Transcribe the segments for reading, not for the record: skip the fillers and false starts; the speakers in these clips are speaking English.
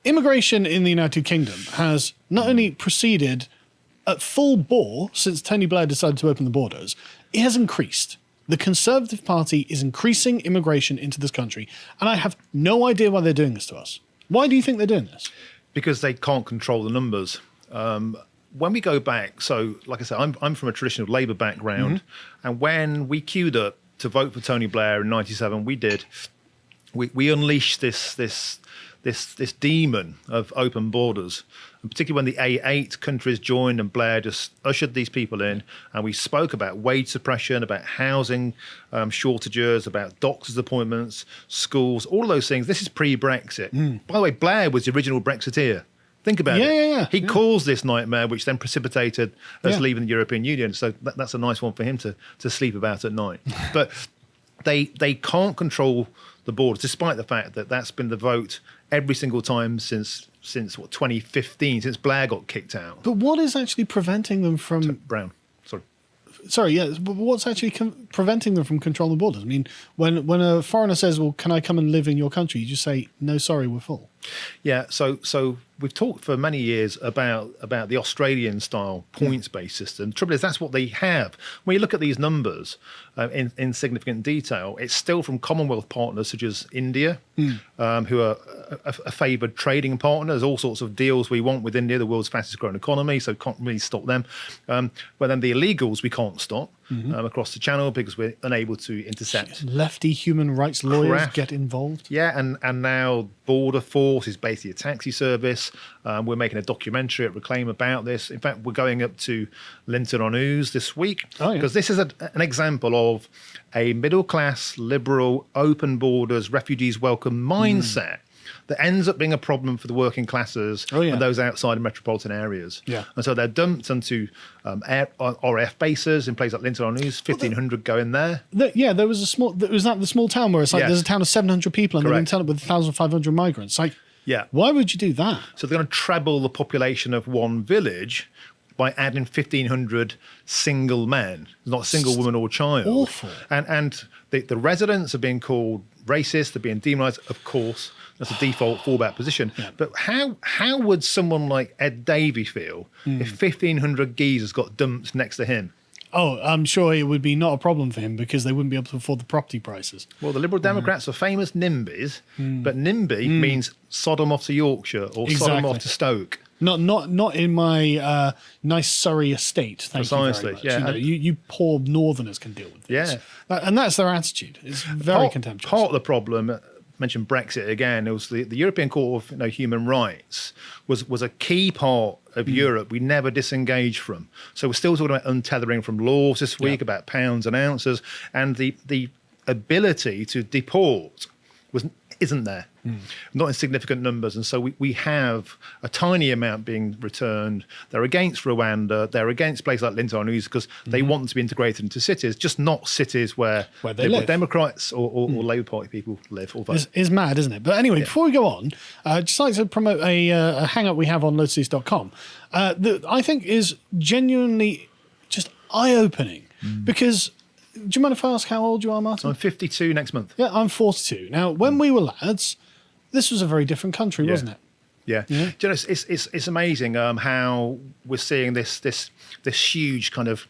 immigration in the United Kingdom has not only proceeded at full bore since Tony Blair decided to open the borders, it has increased. The Conservative Party is increasing immigration into this country, and I have no idea why they're doing this to us. Why do you think they're doing this? Because they can't control the numbers. When we go back, so like I said, I'm from a traditional Labour background, and when we queued up to vote for Tony Blair in '97, we unleashed this demon of open borders, and particularly when the eight countries joined and Blair just ushered these people in, and we spoke about wage suppression, about housing shortages, about doctors' appointments, schools, all of those things. This is pre-Brexit. By the way, Blair was the original Brexiteer. Think about it. He caused this nightmare, which then precipitated us leaving the European Union. So that's a nice one for him to sleep about at night. But they can't control the borders, despite the fact that that's been the vote every single time since 2015, since Blair got kicked out. But what is actually preventing them from... Brown. Sorry, yeah, but what's actually preventing them from controlling the borders? I mean, when a foreigner says, well, can I come and live in your country? You just say, no, sorry, we're full. Yeah, so we've talked for many years about the Australian-style points-based system. The trouble is that's what they have. When you look at these numbers in significant detail, it's still from Commonwealth partners such as India, who are a favoured trading partner. There's all sorts of deals we want with India, the world's fastest growing economy, so can't really stop them. But then the illegals we can't stop across the channel because we're unable to intercept. Lefty human rights lawyers get involved. Yeah, and now Border Force is basically a taxi service. We're making a documentary at Reclaim about this. In fact, we're going up to Linton-on-Ouse this week because this is an example of a middle-class, liberal, open borders, refugees welcome mindset that ends up being a problem for the working classes and those outside of metropolitan areas. Yeah. And so they're dumped onto RAF bases in places like Linton-on-Ouse, 1,500 go in there. There was the small town where it's like there's a town of 700 people and they're in town with 1,500 migrants. Like, why would you do that? So they're going to treble the population of one village by adding 1,500 single men, not a single woman or child. Awful. And the residents are being called racist, they're being demonised, of course. That's a default fallback position. Yeah. But how would someone like Ed Davey feel if 1,500 geezers got dumped next to him? Oh, I'm sure it would be not a problem for him because they wouldn't be able to afford the property prices. Well, the Liberal Democrats are famous NIMBYs, but NIMBY means Sodom off to Yorkshire or Sodom off to Stoke. Not in my nice Surrey estate. Thank Precisely, you very much. You poor Northerners can deal with this. Yeah, and that's their attitude. It's very contemptuous. Part of the problem. Mentioned Brexit again. It was the European Court of Human Rights was a key part of Europe we never disengaged from. So we're still talking about untethering from laws this week about pounds and ounces, and the ability to deport isn't there, not in significant numbers. And so we have a tiny amount being returned. They're against Rwanda. They're against places like Linton-on-Ouse because they want them to be integrated into cities, just not cities where they live. Democrats or Labour Party people live. It's mad, isn't it? But anyway, before we go on, I'd just like to promote a hangout we have on lotus.com that I think is genuinely just eye-opening because... Do you mind if I ask how old you are, Martin? I'm 52 next month. Yeah, I'm 42. Now, when we were lads, this was a very different country, wasn't it? Yeah. Do you know, it's amazing how we're seeing this huge kind of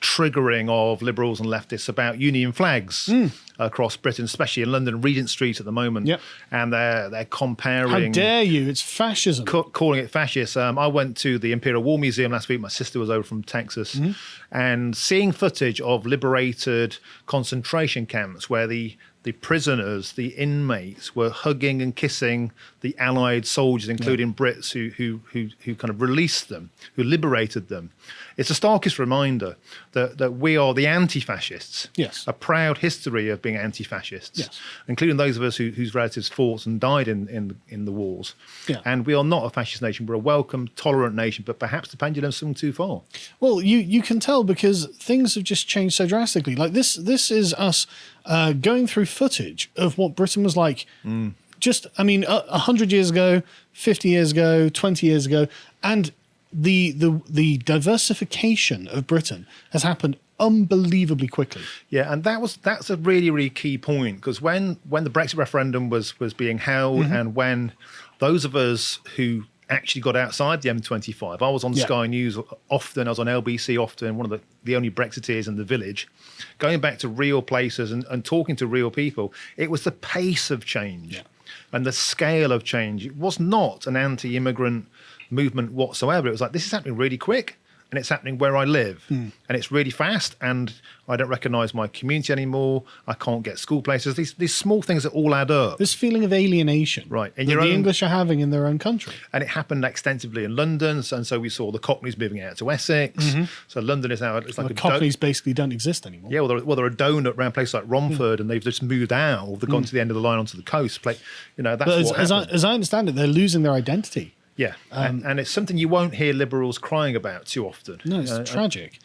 triggering of liberals and leftists about union flags across Britain, especially in London, Regent Street at the moment. Yep. And they're comparing... How dare you? It's fascism. Calling it fascist. I went to the Imperial War Museum last week. My sister was over from Texas. And seeing footage of liberated concentration camps where the prisoners, the inmates, were hugging and kissing the Allied soldiers, including Brits who kind of released them, who liberated them. It's a starkest reminder that we are the anti-fascists. Yes. A proud history of being anti-fascists, including those of us whose relatives fought and died in the wars. Yeah. And we are not a fascist nation. We're a welcome, tolerant nation, but perhaps the pendulum's swung too far. Well, you can tell because things have just changed so drastically. Like this is us going through footage of what Britain was like just, 100 years ago, 50 years ago, 20 years ago, and the diversification of Britain has happened unbelievably quickly. Yeah, and that's a really, really key point because when the Brexit referendum was being held and when those of us who actually got outside the M25. I was on Sky News often. I was on LBC often, one of the only Brexiteers in the village, going back to real places and talking to real people. It was the pace of change and the scale of change. It was not an anti-immigrant movement whatsoever. It was like, this is happening really quick. And it's happening where I live, and it's really fast. And I don't recognise my community anymore. I can't get school places. These small things that all add up. This feeling of alienation, right? And the English are having in their own country, and it happened extensively in London. And so we saw the Cockneys moving out to Essex. So London is now it's like the Cockneys basically don't exist anymore. Yeah, well, they're a donut around places like Romford, and they've just moved out. Or they've gone to the end of the line onto the coast. That's what happened. As I understand it, they're losing their identity. Yeah, and it's something you won't hear liberals crying about too often. No, it's tragic.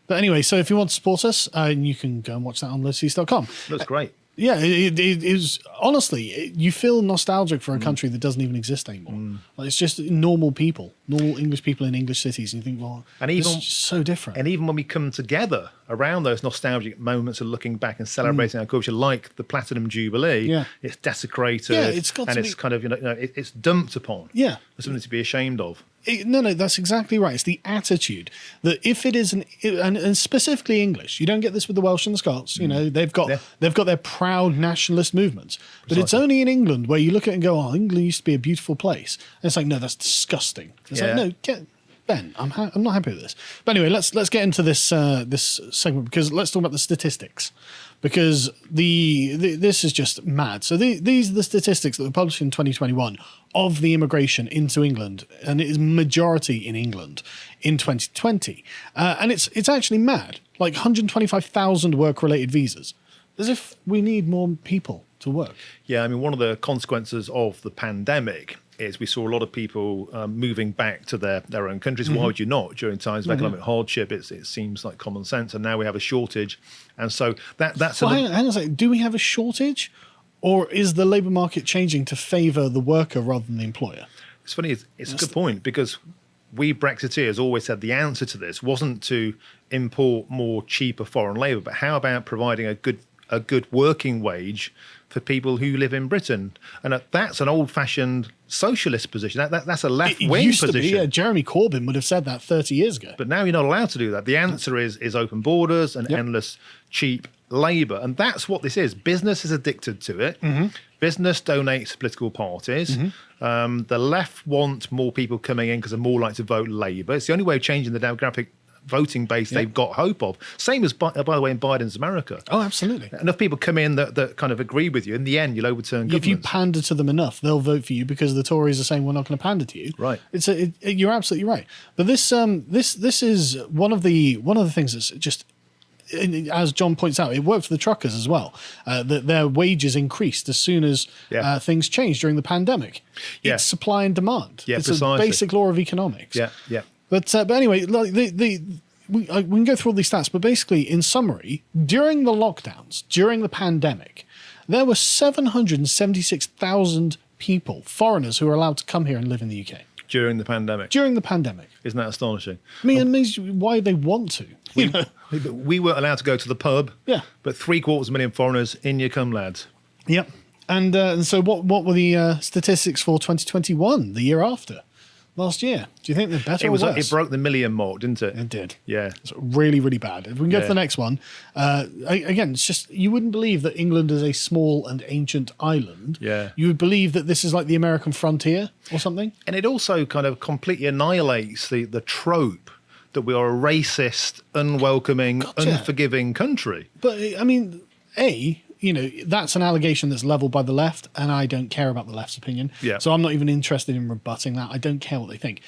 But anyway, so if you want to support us, you can go and watch that on lotus.com. Looks great. Yeah, it is honestly, you feel nostalgic for a country that doesn't even exist anymore. Like, it's just normal people, normal English people in English cities, and you think, well, this is just so different. And even when we come together around those nostalgic moments of looking back and celebrating our culture, like the Platinum Jubilee, it's desecrated, it's kind of it's dumped upon. Yeah, it's something to be ashamed of. No, that's exactly right. It's the attitude that if it is and specifically English, you don't get this with the Welsh and the Scots. You know, they've got their proud nationalist movements, but it's only in England where you look at it and go, "Oh, England used to be a beautiful place." And it's like, no, that's disgusting. It's like, no, Ben, I'm not happy with this. But anyway, let's get into this this segment, because let's talk about the statistics, because this is just mad. So these are the statistics that were published in 2021 of the immigration into England, and it is majority in England in 2020, and it's actually mad. Like 125,000 work-related visas, as if we need more people to work. Yeah, I mean, one of the consequences of the pandemic is we saw a lot of people moving back to their own countries. Why would you not? During times of economic hardship, it seems like common sense. And now we have a shortage. And so that's... Well, hang on a second. Do we have a shortage? Or is the labour market changing to favour the worker rather than the employer? It's funny. It's a good point, because we Brexiteers always said the answer to this wasn't to import more cheaper foreign labour, but how about providing a good working wage for people who live in Britain? And that's an old-fashioned socialist position. That's a left-wing position. Jeremy Corbyn would have said that 30 years ago. But now you're not allowed to do that. The answer is open borders and endless cheap labour. And that's what this is. Business is addicted to it. Business donates to political parties. The left want more people coming in because they're more likely to vote Labour. It's the only way of changing the demographic voting base they've got hope of. Same as, by the way, in Biden's America. Oh, absolutely. Enough people come in that kind of agree with you. In the end, you'll overturn governments. If you pander to them enough, they'll vote for you, because the Tories are saying, we're not going to pander to you. Right. You're absolutely right. But this is one of the things that's just, as John points out, it worked for the truckers as well. That their wages increased as soon as things changed during the pandemic. It's supply and demand. Yeah, it's precisely. a basic law of economics. Yeah. But anyway, like we can go through all these stats, but basically, in summary, during the lockdowns, during the pandemic, there were 776,000 people, foreigners, who were allowed to come here and live in the UK. During the pandemic. Isn't that astonishing? I mean, it means why they want to. We weren't allowed to go to the pub. Yeah. But 750,000 foreigners, in you come, lads. Yep. And so what were the statistics for 2021, the year after? Last year. Do you think they're better or worse? It broke the million mark, didn't it? It did. Yeah. It's really, really bad. If we can go to the next one. Again, it's just, you wouldn't believe that England is a small and ancient island. Yeah. You would believe that this is like the American frontier or something. And it also kind of completely annihilates the trope that we are a racist, unwelcoming, unforgiving country. But, I mean, that's an allegation that's leveled by the left, and I don't care about the left's opinion. Yeah. So I'm not even interested in rebutting that. I don't care what they think.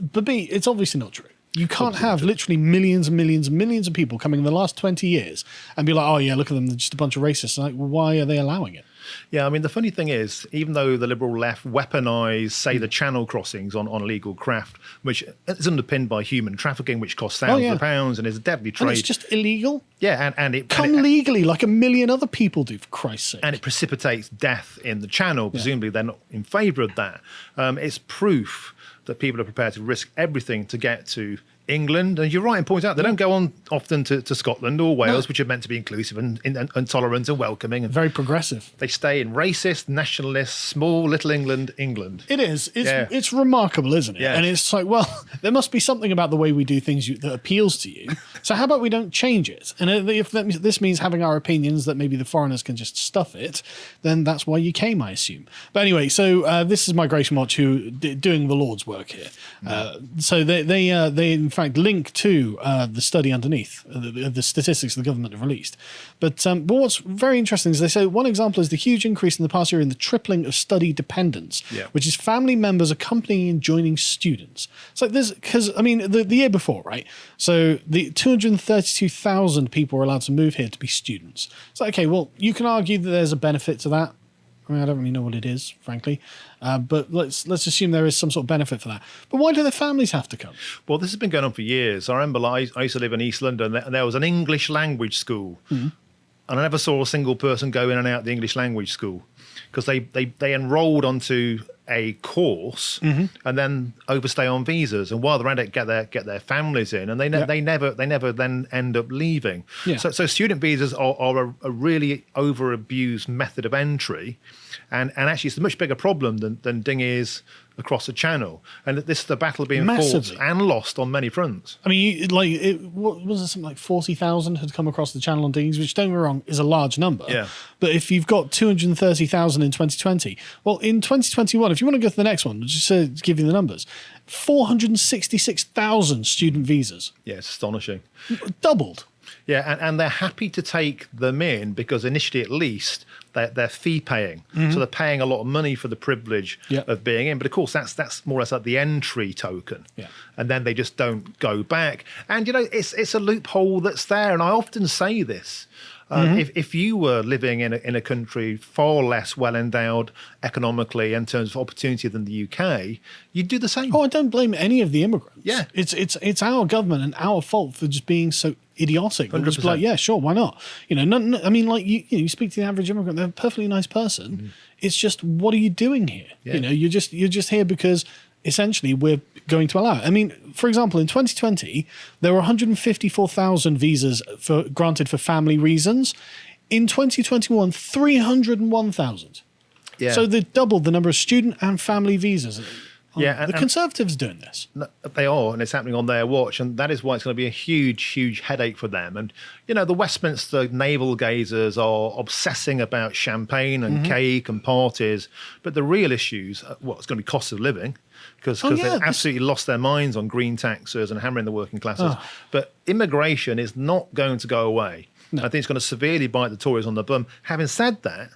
But B, it's obviously not true. You can't have literally millions and millions and millions of people coming in the last 20 years and be like, oh, yeah, look at them, they're just a bunch of racists. Like, well, why are they allowing it? Yeah, I mean, the funny thing is, even though the liberal left weaponise, say, the channel crossings on illegal craft, which is underpinned by human trafficking, which costs thousands of pounds and is a deadly trade. And it's just illegal? Yeah, and it... legally like a million other people do, for Christ's sake. And it precipitates death in the channel. Presumably they're not in favour of that. It's proof that people are prepared to risk everything to get to England, and you're right in pointing out they don't go on often to Scotland or Wales, which are meant to be inclusive and tolerant and welcoming. And Very progressive. they stay in racist, nationalist, small little England. It is. It's remarkable, isn't it? Yeah. And it's like, well, there must be something about the way we do things that appeals to you. So how about we don't change it? And if this means having our opinions that maybe the foreigners can just stuff it, then that's why you came, I assume. But anyway, so this is Migration Watch who doing the Lord's work here. So they in fact link to the study underneath the statistics the government have released. But what's very interesting is they say one example is the huge increase in the past year in the tripling of study dependents, which is family members accompanying and joining students. It's like this because I mean the year before, right? So the 232,000 people were allowed to move here to be students. It's like, okay, well, you can argue that there's a benefit to that. I mean, I don't really know what it is, frankly, but let's assume there is some sort of benefit for that. But why do the families have to come? Well, this has been going on for years. I remember I used to live in East London, and there was an English language school, and I never saw a single person go in and out the English language school because they enrolled onto a course and then overstay on visas, and while they're at it, get their families in, and they never then end up leaving. So student visas are a really over abused method of entry, and actually it's a much bigger problem than dinghies across the channel, and this is the battle being Massively. fought and lost on many fronts. I mean, what was it? Something like 40,000 had come across the channel on dinghies, which don't get me wrong is a large number. Yeah. But if you've got 230,000 in 2020, well, in 2021, if you want to go to the next one, just to give you the numbers, 466,000 student visas. Yeah, it's astonishing. Doubled. Yeah, and they're happy to take them in because initially, at least, they're fee paying, so they're paying a lot of money for the privilege of being in. But of course, that's more or less like the entry token, and then they just don't go back. And it's a loophole that's there. And I often say this: if you were living in a country far less well endowed economically in terms of opportunity than the UK, you'd do the same. Oh, I don't blame any of the immigrants. Yeah, it's our government and our fault for just being so idiotic. 100%. Like, yeah, sure, why not? No, I mean, like you speak to the average immigrant, they're a perfectly nice person. It's just, what are you doing here? Yeah. You're just here because essentially we're going to allow it. I mean, for example, in 2020, there were 154,000 visas granted for family reasons. In 2021, 301,000. Yeah. So they doubled the number of student and family visas. Yeah, the Conservatives are doing this. They are, and it's happening on their watch, and that is why it's going to be a huge, huge headache for them. And the Westminster navel gazers are obsessing about champagne and cake and parties, but the real issues, it's going to be cost of living, because they've absolutely lost their minds on green taxes and hammering the working classes. But immigration is not going to go away. No. I think it's going to severely bite the Tories on the bum. Having said that,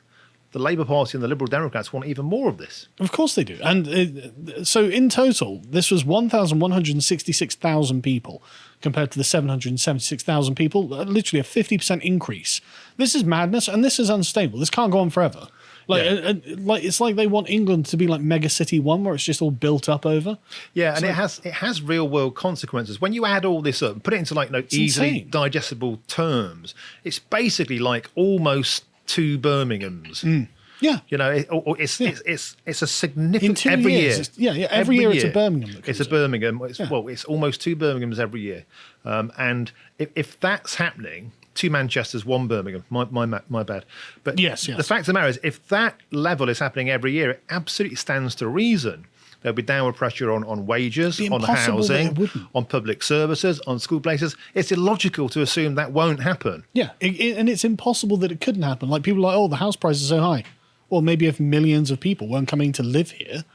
the Labour Party and the Liberal Democrats want even more of this. Of course they do. And so in total, this was 1,166,000 people compared to the 776,000 people, literally a 50% increase. This is madness, and this is unstable. This can't go on forever. It's like they want England to be like Mega City 1, where it's just all built up over. Yeah, and it has real world consequences. When you add all this up, put it into easily digestible terms, it's basically like almost 2 Birminghams. Yeah, it's a significant every year. Every year it's a Birmingham. It's a Birmingham. It's almost 2 Birminghams every year. And if that's happening, 2 Manchesters, 1 Birmingham. My bad. But yes. The fact of the matter is, if that level is happening every year, it absolutely stands to reason. There'll be downward pressure on wages, on housing, on public services, on school places. It's illogical to assume that won't happen. Yeah, and it's impossible that it couldn't happen. Like, people are like, the house price is so high. Well, maybe if millions of people weren't coming to live here,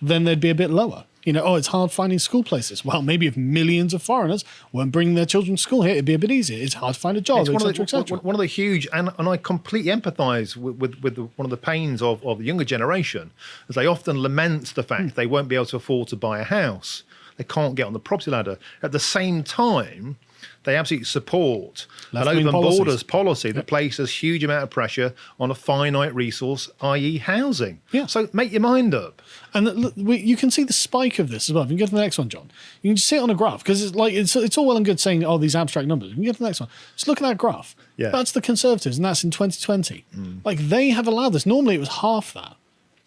then they'd be a bit lower. It's hard finding school places. Well, maybe if millions of foreigners weren't bringing their children to school here, it'd be a bit easier. It's hard to find a job, etc. One of the huge, and I completely empathise with one of the pains of the younger generation, as they often lament the fact they won't be able to afford to buy a house. They can't get on the property ladder. At the same time, they absolutely support an open borders policy that places huge amount of pressure on a finite resource, i.e. housing. Yeah. So make your mind up. And look, you can see the spike of this as well. If you can go to the next one, John, you can just see it on a graph, because it's all well and good saying, these abstract numbers. You can get to the next one. Just look at that graph. Yeah. That's the Conservatives, and that's in 2020. Like, they have allowed this. Normally it was half that.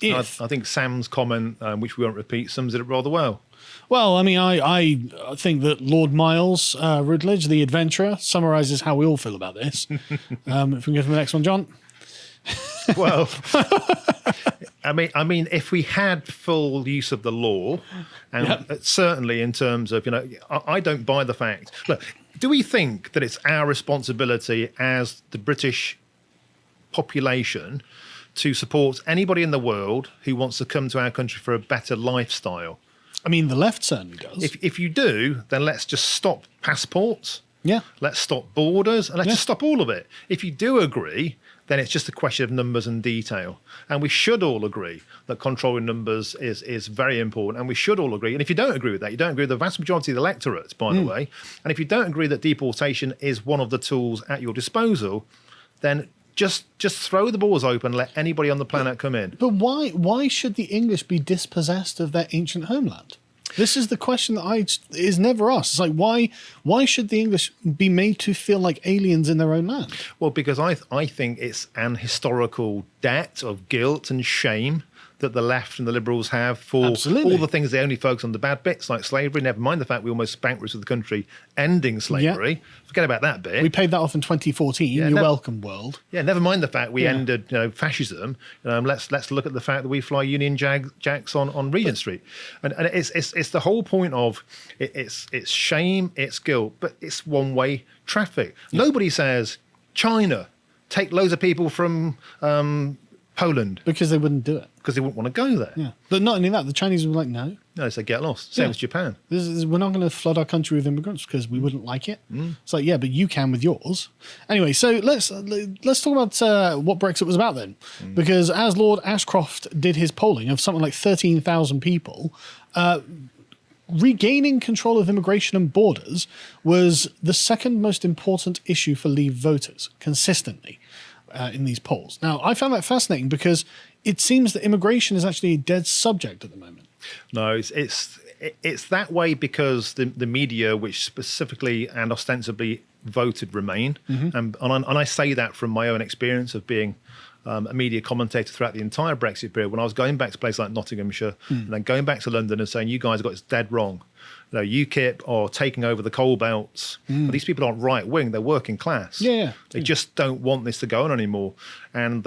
I think Sam's comment, which we won't repeat, sums it up rather well. Well, I mean, I think that Lord Miles Rutledge, the adventurer, summarises how we all feel about this. If we can go to the next one, John. Well, I mean, if we had full use of the law, and certainly in terms of, I don't buy the fact. Look, do we think that it's our responsibility as the British population to support anybody in the world who wants to come to our country for a better lifestyle? I mean, the left certainly does. If you do, then let's just stop passports. Yeah. Let's stop borders, and let's just stop all of it. If you do agree, then it's just a question of numbers and detail. And we should all agree that controlling numbers is very important. And we should all agree. And if you don't agree with that, you don't agree with the vast majority of the electorate, by the way. And if you don't agree that deportation is one of the tools at your disposal, then just throw the borders open, let anybody on the planet come in. But why should the English be dispossessed of their ancient homeland? This is the question that is never asked. It's like, why should the English be made to feel like aliens in their own land? Well, because I think it's an historical debt of guilt and shame that the left and the liberals have for all the things they only focus on the bad bits, like slavery. Never mind the fact we almost bankrupted the country ending slavery. Forget about that bit. We paid that off in 2014. You're welcome, world. Yeah, never mind the fact we ended fascism. Let's look at the fact that we fly Union Jacks on Regent Street, and it's the whole point of it's shame, it's guilt, but it's one way traffic. Nobody says China take loads of people from Poland because they wouldn't do it. Because they wouldn't want to go there. Yeah, but not only that, the Chinese were like, no. No, so get lost. Same as Japan. We're not going to flood our country with immigrants because we wouldn't like it. It's like, yeah, but you can with yours. Anyway, so let's talk about what Brexit was about then. Because as Lord Ashcroft did his polling of something like 13,000 people, regaining control of immigration and borders was the second most important issue for Leave voters consistently in these polls. Now, I found that fascinating because it seems that immigration is actually a dead subject at the moment. No, it's that way because the media, which specifically and ostensibly voted Remain, and I say that from my own experience of being a media commentator throughout the entire Brexit period, when I was going back to places like Nottinghamshire and then going back to London and saying, you guys got this dead wrong. UKIP are taking over the coal belts. But these people aren't right wing; they're working class. They just don't want this to go on anymore, and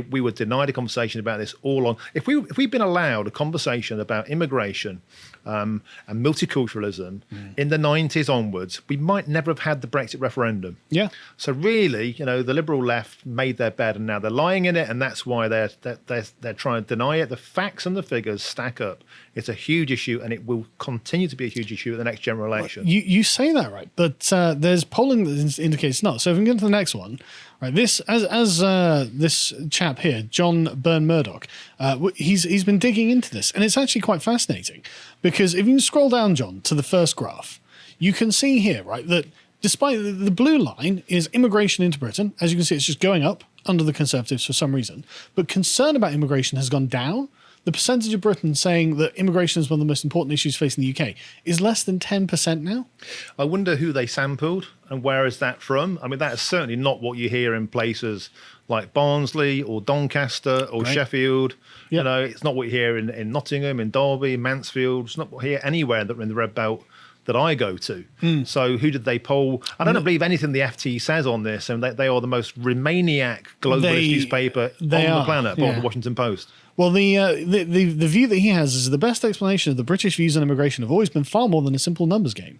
we were denied a conversation about this all along. If we'd been allowed a conversation about immigration and multiculturalism in the 90s onwards, we might never have had the Brexit referendum. Yeah. So really, the liberal left made their bed, and now they're lying in it, and that's why they're trying to deny it. The facts and the figures stack up. It's a huge issue, and it will continue to be a huge issue at the next general election. You say that right, but there's polling that indicates not. So if we can go to the next one, right? This this chap here, John Byrne Murdoch, he's been digging into this, and it's actually quite fascinating because if you can scroll down, John, to the first graph, you can see here, right, that despite the blue line is immigration into Britain, as you can see, it's just going up under the Conservatives for some reason, but concern about immigration has gone down. The percentage of Britain saying that immigration is one of the most important issues facing the UK is less than 10% now. I wonder who they sampled and where is that from? I mean, that is certainly not what you hear in places like Barnsley or Doncaster or Sheffield. Yep. It's not what you hear in Nottingham, in Derby, Mansfield. It's not what you hear anywhere that in the Red Belt that I go to. So who did they poll? I don't believe anything the FT says on this, and they are the most Remainiac globalist newspaper on the planet, apart from the Washington Post. Well, the view that he has is the best explanation of the British views on immigration have always been far more than a simple numbers game.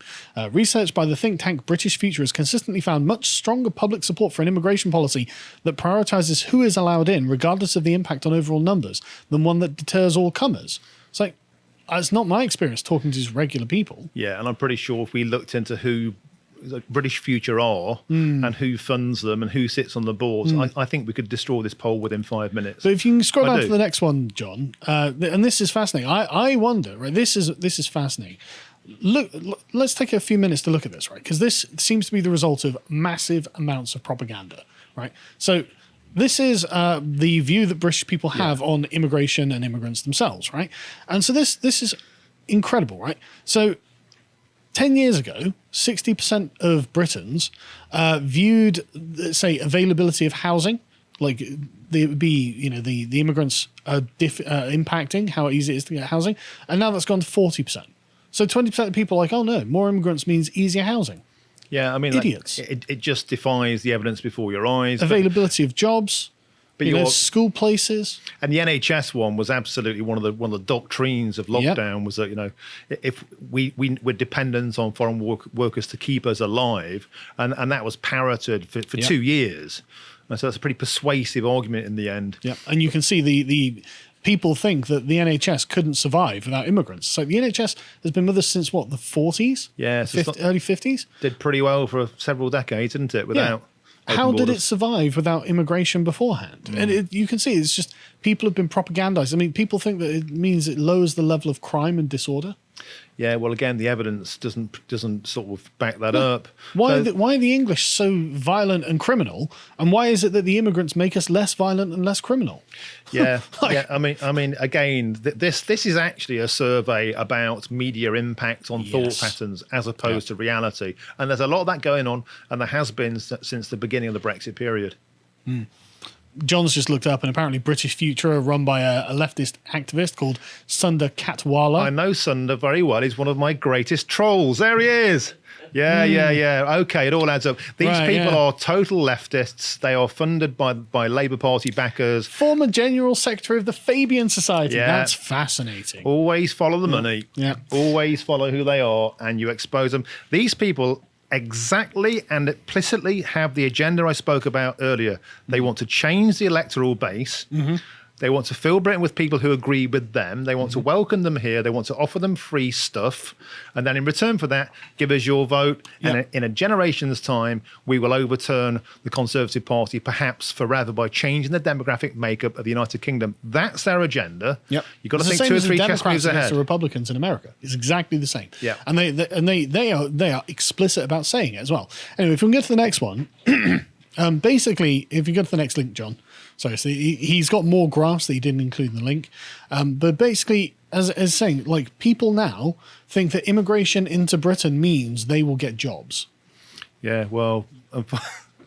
Research by the think tank British Future has consistently found much stronger public support for an immigration policy that prioritises who is allowed in, regardless of the impact on overall numbers, than one that deters all comers. It's like, it's not my experience talking to just regular people. Yeah, and I'm pretty sure if we looked into who British Future are and who funds them and who sits on the boards, I think we could destroy this poll within 5 minutes. So if you can scroll down to the next one, John, and this is fascinating. I wonder, right? This is fascinating. Look, let's take a few minutes to look at this, right? Because this seems to be the result of massive amounts of propaganda, right? So this is the view that British people have on immigration and immigrants themselves, right? And so this is incredible, right? So 10 years ago, 60% of Britons viewed, say, availability of housing like it would be, the immigrants are impacting how easy it is to get housing, and now that's gone to 40%. So 20% of people are like, oh no, more immigrants means easier housing. Yeah, I mean, idiots. It just defies the evidence before your eyes. Availability of jobs, But school places. And the NHS one was absolutely one of the doctrines of lockdown. Was that if we're dependent on foreign workers to keep us alive, and that was parroted for 2 years. And so that's a pretty persuasive argument in the end. Yeah, and you can see the people think that the NHS couldn't survive without immigrants. So the NHS has been with us since what, the 40s? Yeah, early 50s. Did pretty well for several decades, didn't it? Without how did it survive without immigration beforehand? And you can see it's just people have been propagandized. I mean, people think that it means it lowers the level of crime and disorder. Yeah, well, again, the evidence doesn't sort of back that up. Why are the English so violent and criminal, and why is it that the immigrants make us less violent and less criminal? Yeah, yeah. I mean, again, this is actually a survey about media impact on thought patterns as opposed to reality, and there's a lot of that going on, and there has been since the beginning of the Brexit period. John's just looked up, and apparently British Future are run by a leftist activist called Sundar Katwala. I know Sundar very well. He's one of my greatest trolls. There he is. Yeah. Okay, it all adds up. These people are total leftists. They are funded by Labour Party backers. Former General Secretary of the Fabian Society. Yeah. That's fascinating. Always follow the money. Yeah. Always follow who they are, and you expose them. These people exactly and implicitly have the agenda I spoke about earlier. They want to change the electoral base. They want to fill Britain with people who agree with them. They want to welcome them here. They want to offer them free stuff. And then in return for that, give us your vote. Yep. And in a generation's time, we will overturn the Conservative Party, perhaps forever, by changing the demographic makeup of the United Kingdom. That's their agenda. Yep. You've got to think 2 or 3 chess moves ahead. The Republicans in America is exactly the same. Yeah. And they are explicit about saying it as well. Anyway, if we can get to the next one, basically, if you go to the next link, John. Sorry, so he's got more graphs that he didn't include in the link. But basically, as saying, like, people now think that immigration into Britain means they will get jobs. Yeah, well...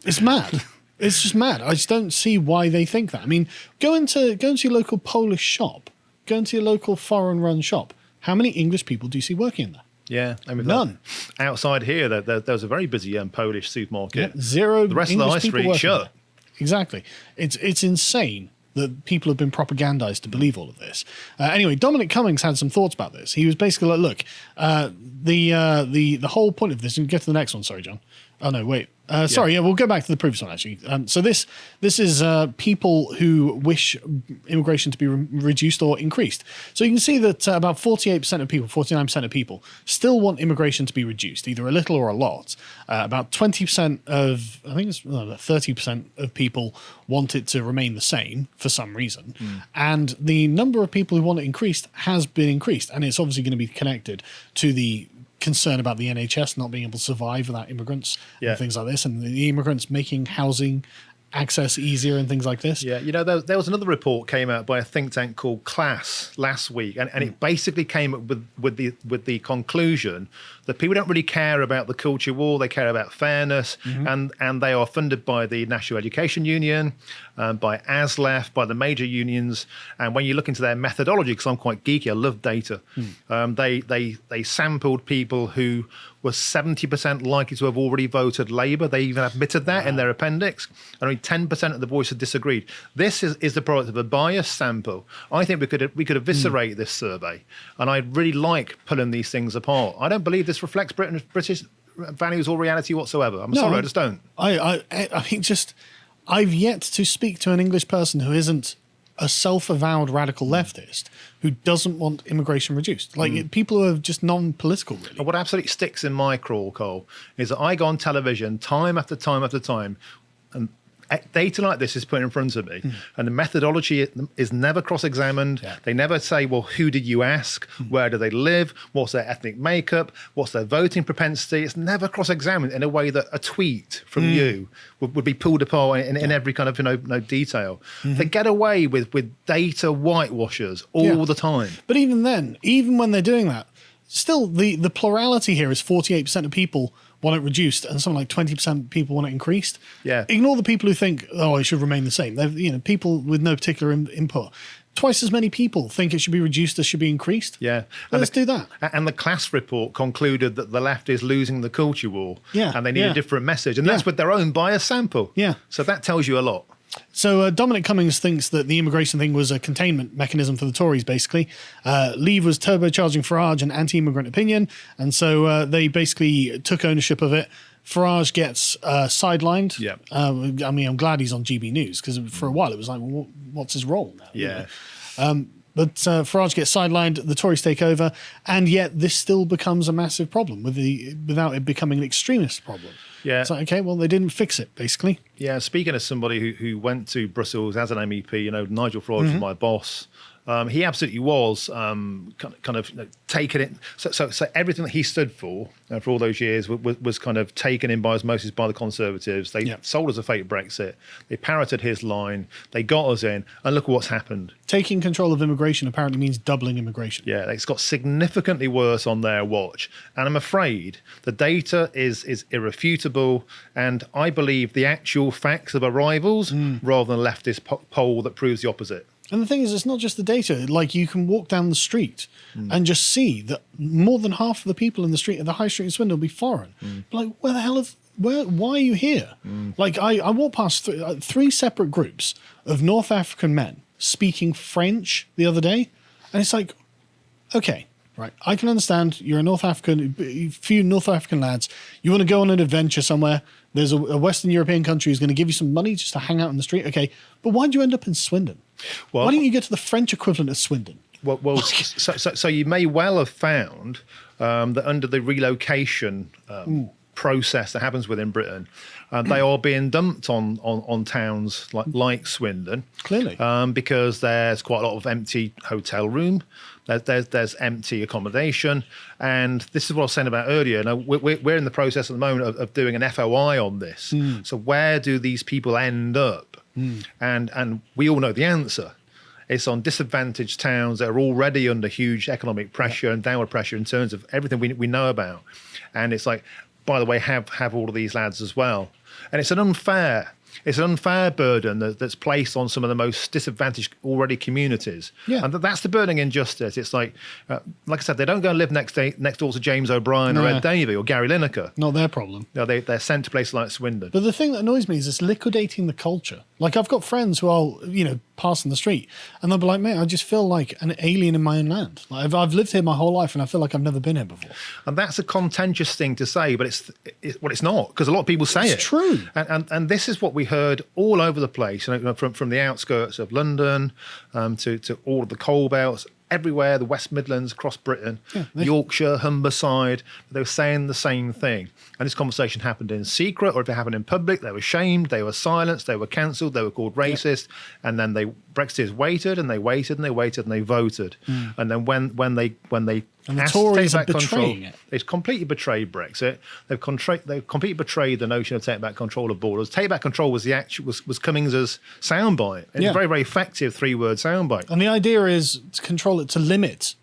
It's mad. It's just mad. I just don't see why they think that. I mean, go into your local Polish shop. Go into your local foreign-run shop. How many English people do you see working in there? Yeah, I mean, none. Outside here, there was a very busy Polish supermarket. Yeah, zero. The rest English of the high street shut. Exactly. It's insane that people have been propagandized to believe all of this. Anyway, Dominic Cummings had some thoughts about this. He was basically like, look, the whole point of this, and get to the next one. Sorry, John. Oh, no, wait. Sorry, we'll go back to the previous one, actually. So this is people who wish immigration to be reduced or increased. So you can see that about 48% of people, 49% of people still want immigration to be reduced, either a little or a lot. About 20% of, I think it's 30% of people want it to remain the same for some reason. And the number of people who want it increased has been increased. And it's obviously going to be connected to the concern about the NHS not being able to survive without immigrants and things like this, and the immigrants making housing access easier and things like this. Yeah, there was another report came out by a think tank called Class last week, and it basically came up with the conclusion that people don't really care about the culture war, they care about fairness, and they are funded by the National Education Union, by ASLEF, by the major unions. And when you look into their methodology, because I'm quite geeky, I love data, they sampled people who were 70% likely to have already voted Labour. They even admitted that in their appendix. And only 10% of the voices disagreed. This is the product of a biased sample. I think we could eviscerate this survey. And I'd really like pulling these things apart. I don't believe this reflects British values or reality whatsoever. I'm sorry, I just don't. I mean, I've yet to speak to an English person who isn't a self-avowed radical leftist who doesn't want immigration reduced. Like, people who are just non-political, really. And what absolutely sticks in my craw, Cole, is that I go on television time after time after time, and data like this is put in front of me, and the methodology is never cross-examined. Yeah. They never say, well, who did you ask? Where do they live? What's their ethnic makeup? What's their voting propensity? It's never cross-examined in a way that a tweet from you would be pulled apart in every kind of detail. They get away with data whitewashers all the time. But even then, even when they're doing that, still the plurality here is 48% of people want it reduced, and something like 20% people want it increased. Yeah. Ignore the people who think, oh, it should remain the same. They're, people with no particular input. Twice as many people think it should be reduced as should be increased. Yeah. Let's do that. And the class report concluded that the left is losing the culture war. Yeah. And they need a different message. And that's with their own bias sample. Yeah. So that tells you a lot. So Dominic Cummings thinks that the immigration thing was a containment mechanism for the Tories, basically. Leave was turbocharging Farage and anti-immigrant opinion, and so they basically took ownership of it. Farage gets sidelined. Yeah. I mean, I'm glad he's on GB News, because for a while it was like, well, what's his role now? Yeah. But Farage gets sidelined, the Tories take over, and yet this still becomes a massive problem without it becoming an extremist problem. Yeah. It's like, okay, well, they didn't fix it, basically. Yeah, speaking as somebody who went to Brussels as an MEP, Nigel Farage was my boss. He absolutely was kind of taken it. So everything that he stood for all those years was kind of taken in by osmosis by the Conservatives. They sold us a fake Brexit. They parroted his line. They got us in. And look at what's happened. Taking control of immigration apparently means doubling immigration. Yeah, it's got significantly worse on their watch. And I'm afraid the data is irrefutable. And I believe the actual facts of arrivals rather than a leftist poll that proves the opposite. And the thing is, it's not just the data. Like, you can walk down the street and just see that more than half of the people in the street, at the high street in Swindon, will be foreign. Like, where the hell why are you here? Like, I walked past three separate groups of North African men speaking French the other day. And it's like, okay, right, I can understand you're a few North African lads. You want to go on an adventure somewhere. There's a Western European country who's going to give you some money just to hang out in the street. Okay, but why'd you end up in Swindon? Well, why didn't you get to the French equivalent of Swindon? Well, so you may well have found that under the relocation process that happens within Britain, they are being dumped on towns like Swindon. Clearly. Because there's quite a lot of empty hotel room. There's empty accommodation. And this is what I was saying about earlier. Now, we're in the process at the moment of doing an FOI on this. So where do these people end up? And we all know the answer. It's on disadvantaged towns that are already under huge economic pressure and downward pressure in terms of everything we know about. And it's like, by the way, have all of these lads as well. And it's an unfair burden that's placed on some of the most disadvantaged already communities. Yeah. And that's the burning injustice. It's like I said, they don't go and live next door to James O'Brien or Ed Davey or Gary Lineker. Not their problem. No, they're sent to places like Swindon. But the thing that annoys me is it's liquidating the culture. Like, I've got friends who I'll, pass in the street, and they'll be like, mate, I just feel like an alien in my own land. Like, I've lived here my whole life, and I feel like I've never been here before. And that's a contentious thing to say, but it's not, because a lot of people say it's true. And this is what we heard all over the place, from the outskirts of London to all of the coal belts, everywhere, the West Midlands, across Britain, Yorkshire, Humberside, they were saying the same thing. And this conversation happened in secret, or if it happened in public, they were shamed, they were silenced, they were cancelled, they were called racist. And then Brexiteers waited and they waited and they waited and they voted. And then when they and the Tories are betraying it. They've completely betrayed Brexit. They've completely betrayed the notion of take back control of borders. Take back control was was Cummings's soundbite. It's a very, very effective 3-word soundbite. And the idea is to control it, to limit.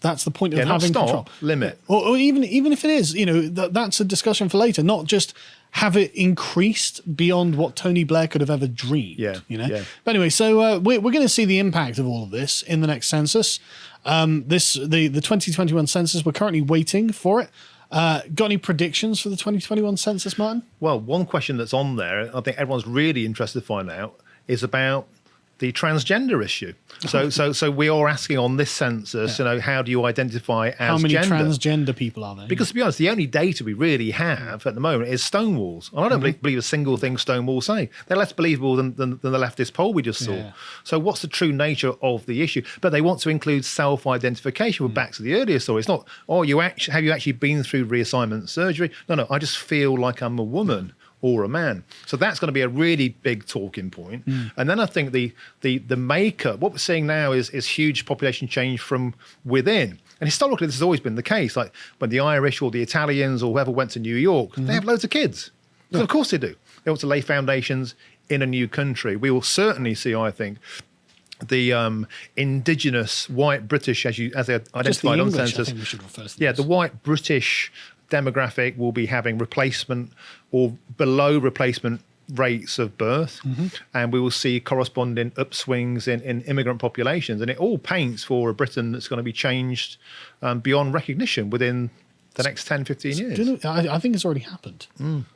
That's the point of having control. Limit. Or even if it is, that's a discussion for later. Not just have it increased beyond what Tony Blair could have ever dreamed. Yeah. But anyway, so we're going to see the impact of all of this in the next census. The 2021 census, we're currently waiting for it. Got any predictions for the 2021 census, Martin? Well, one question that's on there, I think everyone's really interested to find out, is about the transgender issue. So we are asking on this census, how do you identify as how many gender? Transgender people are there? Because to be honest, the only data we really have at the moment is Stonewall's. And I don't believe a single thing Stonewall say. They're less believable than the leftist poll we just saw. Yeah. So what's the true nature of the issue? But they want to include self-identification. We're back to the earlier story. It's not, have you actually been through reassignment surgery? No, I just feel like I'm a woman or a man. So that's going to be a really big talking point. And then I think the makeup, what we're seeing now is huge population change from within. And historically, this has always been the case. Like when the Irish or the Italians or whoever went to New York, they have loads of kids. Yeah. Of course they do. They want to lay foundations in a new country. We will certainly see, I think, the indigenous white British, as they identified on census. I think we should refer to the white British demographic will be having replacement or below replacement rates of birth, and we will see corresponding upswings in immigrant populations, and it all paints for a Britain that's going to be changed beyond recognition within the next 10, 15 years. I think it's already happened.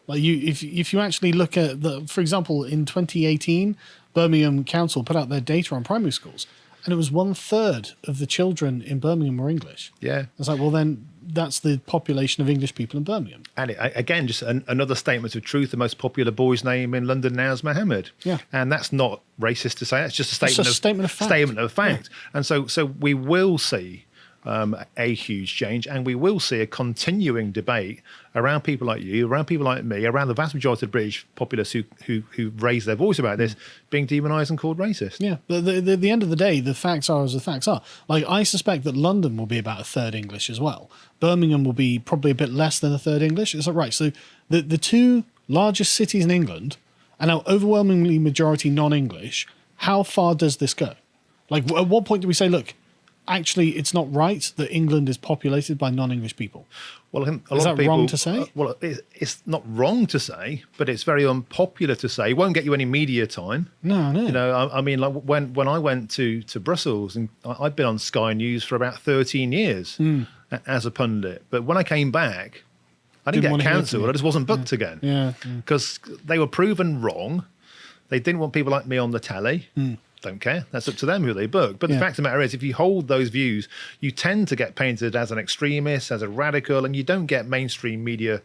Like if you actually look at for example, in 2018, Birmingham Council put out their data on primary schools, and it was 1/3 of the children in Birmingham were English. Yeah. It's like, well, then that's the population of English people in Birmingham. And again, just another statement of truth. The most popular boy's name in London now is Mohammed. Yeah. And that's not racist to say. It's just a statement of fact. Statement of fact. Yeah. And so we will see a huge change, and we will see a continuing debate around people like you, around people like me, around the vast majority of the British populace who raise their voice about this being demonised and called racist. Yeah, but at the end of the day, the facts are as the facts are. Like, I suspect that London will be about 1/3 English as well. Birmingham will be probably a bit less than 1/3 English. It's like, right, so the two largest cities in England are now overwhelmingly majority non-English. How far does this go? Like, at what point do we say, look, actually, it's not right that England is populated by non-English people? Well, is that wrong to say? Well, it's not wrong to say, but it's very unpopular to say. It won't get you any media time. No. You know, I mean, like when I went to Brussels, and I'd been on Sky News for about 13 years as a pundit. But when I came back, I didn't get cancelled. I just wasn't booked again. Yeah. Because they were proven wrong. They didn't want people like me on the telly. Don't care. That's up to them who they book. But the fact of the matter is, if you hold those views, you tend to get painted as an extremist, as a radical, and you don't get mainstream media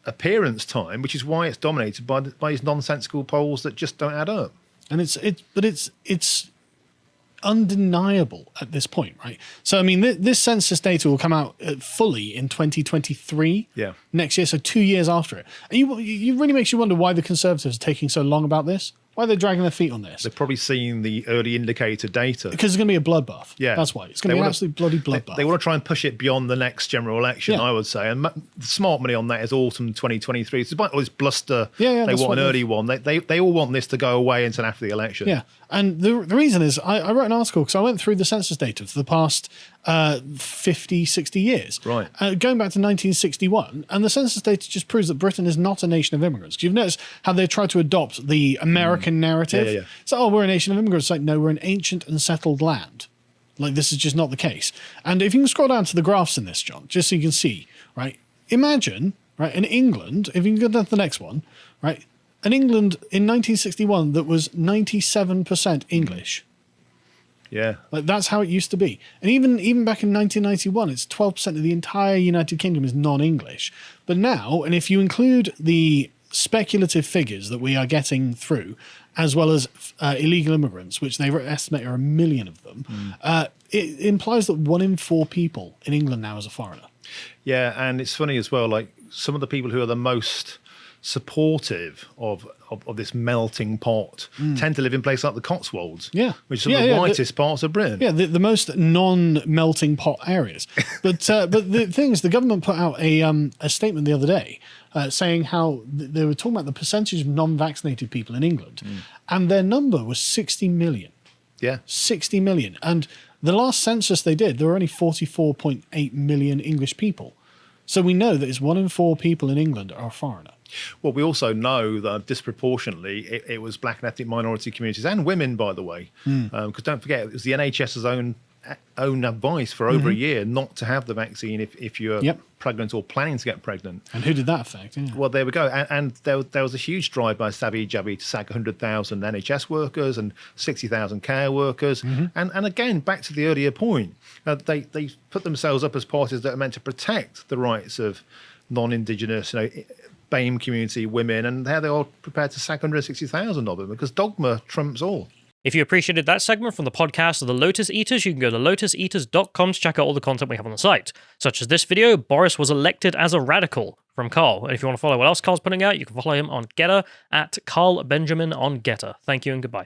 appearance time, which is why it's dominated by these nonsensical polls that just don't add up. And it's undeniable at this point, right? So, I mean, this census data will come out fully in 2023 next year, so 2 years after it. And you really makes you wonder why the Conservatives are taking so long about this. Why are they dragging their feet on this? They've probably seen the early indicator data. Because it's going to be a bloodbath. Yeah. That's why. It's going to be an absolute bloody bloodbath. They want to try and push it beyond the next general election, I would say. And the smart money on that is autumn 2023. So despite all this bluster, they want an early one. They all want this to go away until after the election. Yeah. And the reason is, I wrote an article because I went through the census data for the past 50, 60 years. Right. Going back to 1961. And the census data just proves that Britain is not a nation of immigrants. Because you've noticed how they try to adopt the American narrative. Yeah. So, we're a nation of immigrants. It's like, no, we're an ancient and settled land. Like, this is just not the case. And if you can scroll down to the graphs in this, John, just so you can see, right? Imagine, right, in England, if you can go down to the next one, right? An England in 1961 that was 97% English. Yeah. Like, that's how it used to be. And even back in 1991, it's 12% of the entire United Kingdom is non-English. But now, and if you include the speculative figures that we are getting through, as well as illegal immigrants, which they estimate are 1 million of them, it implies that 1 in 4 people in England now is a foreigner. Yeah, and it's funny as well, like some of the people who are the most supportive of this melting pot tend to live in places like the Cotswolds, which are some of the whitest parts of Britain. Yeah, the most non-melting pot areas. But the thing is, the government put out a statement the other day saying how they were talking about the percentage of non-vaccinated people in England, and their number was 60 million. Yeah. 60 million. And the last census they did, there were only 44.8 million English people. So we know that it's 1 in 4 people in England are a foreigner. Well, we also know that disproportionately it was black and ethnic minority communities and women, by the way, because don't forget, it was the NHS's own advice for over a year not to have the vaccine if you're pregnant or planning to get pregnant. And who did that affect? Yeah. Well, there we go. And there was a huge drive by Savvy Jabby to sack 100,000 NHS workers and 60,000 care workers. And again, back to the earlier point, they put themselves up as parties that are meant to protect the rights of non-Indigenous, BAME community women, and how they are prepared to sack 160,000 of them because dogma trumps all. If you appreciated that segment from the podcast of the Lotus Eaters, you can go to lotuseaters.com to check out all the content we have on the site, such as this video, Boris was elected as a radical, from Carl. And if you want to follow what else Carl's putting out, you can follow him on Getter at Carl Benjamin on Getter. Thank you and goodbye.